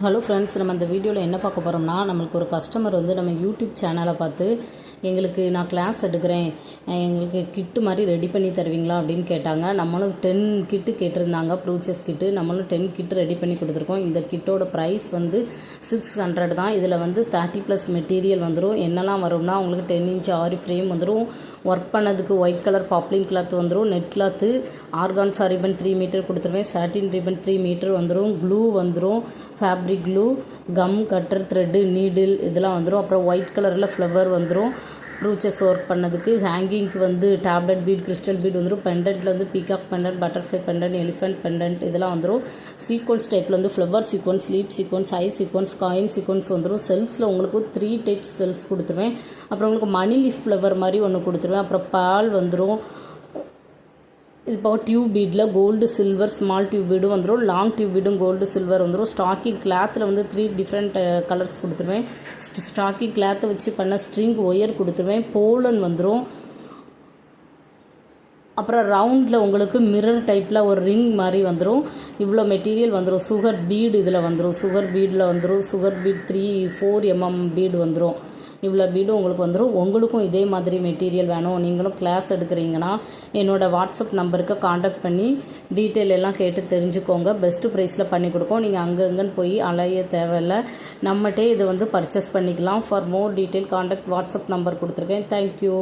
Hello friends, நம்ம இந்த வீடியோவில் என்ன பார்க்க போகிறோம்னா, நம்மளுக்கு ஒரு கஸ்டமர் வந்து நம்ம யூடியூப் சேனலை பார்த்து எங்களுக்கு நான் கிளாஸ் எடுக்கிறேன், எங்களுக்கு கிட்டு மாதிரி ரெடி பண்ணி தருவீங்களா அப்படின்னு கேட்டாங்க. நம்மளும் 10 கிட்டு கேட்டிருந்தாங்க, ப்ரூச்சஸ் கிட்டு. நம்மளும் 10 கிட்டு ரெடி பண்ணி கொடுத்துருக்கோம். இந்த கிட்டோட ப்ரைஸ் வந்து 600 தான். இதில் வந்து 30+ மெட்டீரியல் வந்துடும். என்னெல்லாம் வரும்னா, உங்களுக்கு 10 இன்ச் ஆரி ஃப்ரேம் வந்துடும். ஒர்க் பண்ணதுக்கு ஒயிட் கலர் பாப்ளின் கிளாத் வந்துடும். Net cloth, organza ribbon 3 metre கொடுத்துருவேன். சாட்டின் ரிப்பன் 3 மீட்டர் வந்துடும். க்ளூ வந்துடும், fabric glue, gum cutter, thread, needle இதெல்லாம் வந்துடும். அப்புறம் ஒயிட் கலரில் ஃப்ளவர் வந்துடும். ப்ரூச்சஸ் ஒர்க் பண்ணதுக்கு ஹேங்கிங்க்கு வந்து டேப்லெட் பீட், கிறிஸ்டல் பீட் வந்துடும். பெண்டன்ட்டில் வந்து peacock pendant, butterfly pendant, elephant pendant இதெல்லாம் வந்துடும். சீக்வன்ஸ் டைப்பில் வந்து ஃப்ளவர் சீக்வன்ஸ், லீப் சீக்வன்ஸ், ஐ சீக்வன்ஸ், காயின் சீக்வன்ஸ் வந்துடும். செல்ஸில் உங்களுக்கு 3 டைப்ஸ் செல்ஸ் கொடுத்துருவேன். அப்புறம் உங்களுக்கு மணி லீஃப் ஃப்ளவர் மாதிரி ஒன்று கொடுத்துருவேன். அப்புறம் பால் வந்துடும். இப்போ டியூப் பீடில் கோல்டு, சில்வர், ஸ்மால் டியூப் பீடும் வந்துடும். லாங் டியூப் பீடும் கோல்டு, சில்வர் வந்துடும். ஸ்டாக்கிங் கிளாத்தில் வந்து 3 டிஃப்ரெண்ட் கலர்ஸ் கொடுத்துருவேன். ஸ்டாக்கிங் கிளாத்தை வச்சு பண்ண ஸ்ட்ரிங் ஒயர் கொடுத்துருவேன். போலன் வந்துடும். அப்புறம் ரவுண்டில் உங்களுக்கு மிரர் டைப்பில் ஒரு ரிங் மாதிரி வந்துடும். இவ்வளோ மெட்டீரியல் வந்துடும். சுகர் பீடு இதில் வந்துடும். சுகர் பீடில் வந்துடும். சுகர் பீட் 3-4 mm பீடு வந்துடும். இவ்வளோ பீடும் உங்களுக்கு வந்துடும். உங்களுக்கும் இதே மாதிரி மெட்டீரியல் வேணும், நீங்களும் கிளாஸ் எடுக்கிறீங்கன்னா என்னோடய வாட்ஸ்அப் நம்பருக்கு காண்டாக்ட் பண்ணி டீட்டெயில் எல்லாம் கேட்டு தெரிஞ்சுக்கோங்க. பெஸ்ட்டு ப்ரைஸில் பண்ணி கொடுப்போம். நீங்கள் அங்கங்கன்னு போய் அலைய தேவையில்லை, நம்மகிட்டே இதை வந்து பர்ச்சேஸ் பண்ணிக்கலாம். For more detail contact WhatsApp number கொடுத்துருக்கேன். தேங்க்யூ.